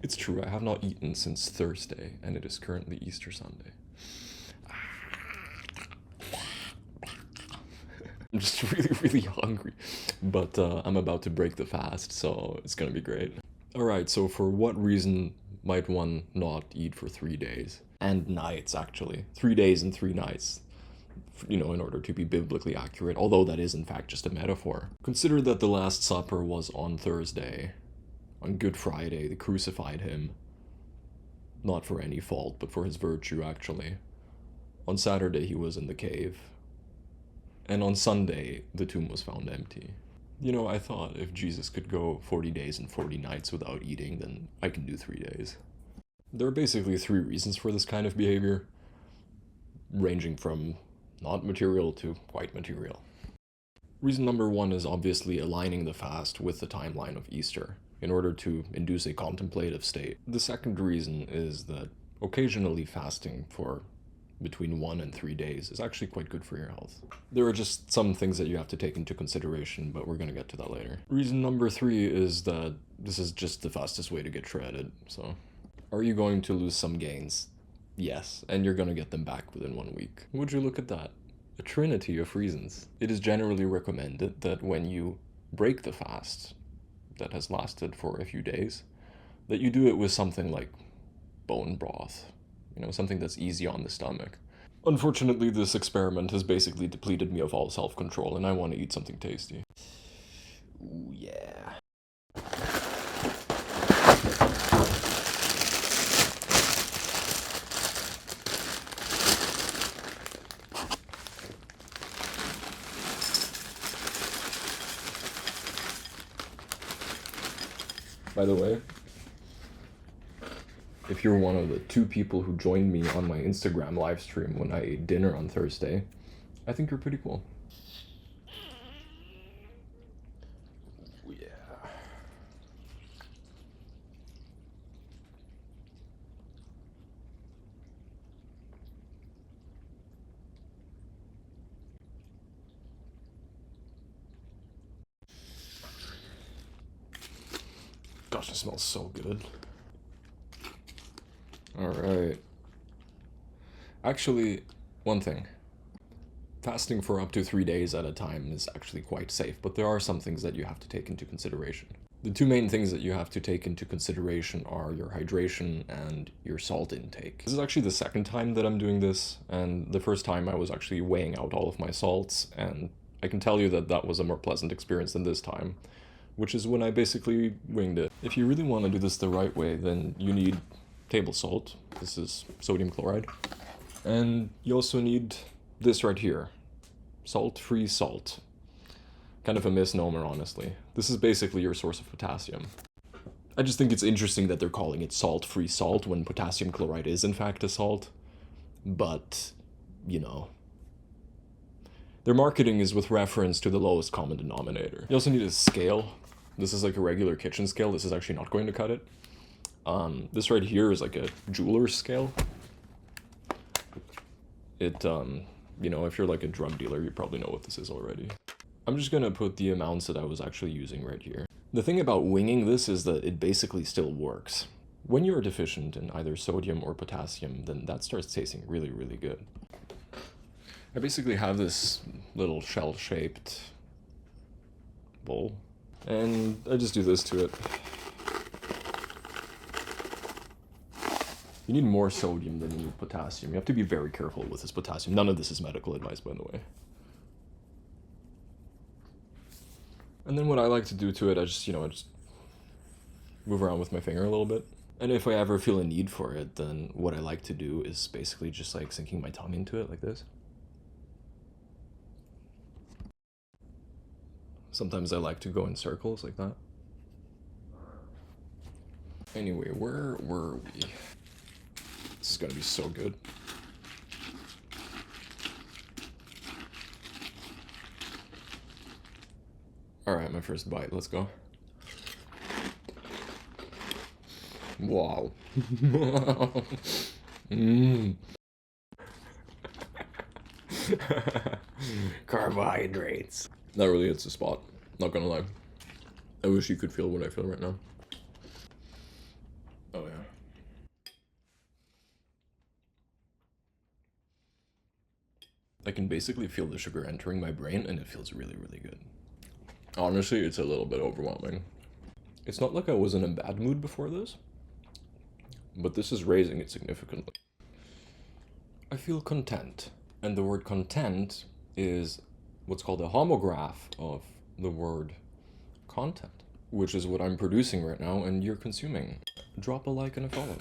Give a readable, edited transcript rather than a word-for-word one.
It's true, I have not eaten since Thursday, and it is currently Easter Sunday. I'm just really, really hungry. But I'm about to break the fast, so it's gonna be great. Alright, so for what reason might one not eat for 3 days? And nights, actually. 3 days and 3 nights. You know, in order to be biblically accurate, although that is in fact just a metaphor. Consider that the Last Supper was on Thursday. On Good Friday, they crucified him. Not for any fault, but for his virtue, actually. On Saturday, he was in the cave. And on Sunday, the tomb was found empty. You know, I thought if Jesus could go 40 days and 40 nights without eating, then I can do 3 days. There are basically three reasons for this kind of behavior, ranging from not material to quite material. Reason number one is obviously aligning the fast with the timeline of Easter in order to induce a contemplative state. The second reason is that occasionally fasting for between 1 and 3 days is actually quite good for your health. There are just some things that you have to take into consideration, but we're gonna get to that later. Reason number three is that this is just the fastest way to get shredded, so. Are you going to lose some gains? Yes, and you're gonna get them back within 1 week. Would you look at that? A trinity of reasons. It is generally recommended that when you break the fast that has lasted for a few days, that you do it with something like bone broth. You know, something that's easy on the stomach. Unfortunately, this experiment has basically depleted me of all self-control, and I want to eat something tasty. Ooh, yeah. By the way, if you're one of the 2 people who joined me on my Instagram live stream when I ate dinner on Thursday, I think you're pretty cool. Ooh, yeah. Gosh, it smells so good. Alright. Actually, one thing. Fasting for up to 3 days at a time is actually quite safe, but there are some things that you have to take into consideration. The 2 main things that you have to take into consideration are your hydration and your salt intake. This is actually the second time that I'm doing this, and the first time I was actually weighing out all of my salts, and I can tell you that that was a more pleasant experience than this time, which is when I basically winged it. If you really want to do this the right way, then you need table salt. This is sodium chloride. And you also need this right here. Salt-free salt. Kind of a misnomer, honestly. This is basically your source of potassium. I just think it's interesting that they're calling it salt-free salt when potassium chloride is in fact a salt. But, you know. Their marketing is with reference to the lowest common denominator. You also need a scale. This is like a regular kitchen scale. This is actually not going to cut it. This right here is like a jeweler's scale. It, you know, if you're like a drug dealer, you probably know what this is already. I'm just gonna put the amounts that I was actually using right here. The thing about winging this is that it basically still works. When you're deficient in either sodium or potassium, then that starts tasting really, really good. I basically have this little shell-shaped bowl, and I just do this to it. You need more sodium than you need potassium. You have to be very careful with this potassium. None of this is medical advice, by the way. And then what I like to do to it, I just move around with my finger a little bit. And if I ever feel a need for it, then what I like to do is basically just like sinking my tongue into it like this. Sometimes I like to go in circles like that. Anyway, where were we? This is gonna be so good. Alright, my first bite, let's go. Wow. Mmm. Carbohydrates. That really hits the spot, not gonna lie. I wish you could feel what I feel right now. I can basically feel the sugar entering my brain and it feels really, really good. Honestly, it's a little bit overwhelming. It's not like I was in a bad mood before this, but this is raising it significantly. I feel content, and the word content is what's called a homograph of the word content, which is what I'm producing right now and you're consuming. Drop a like and a follow.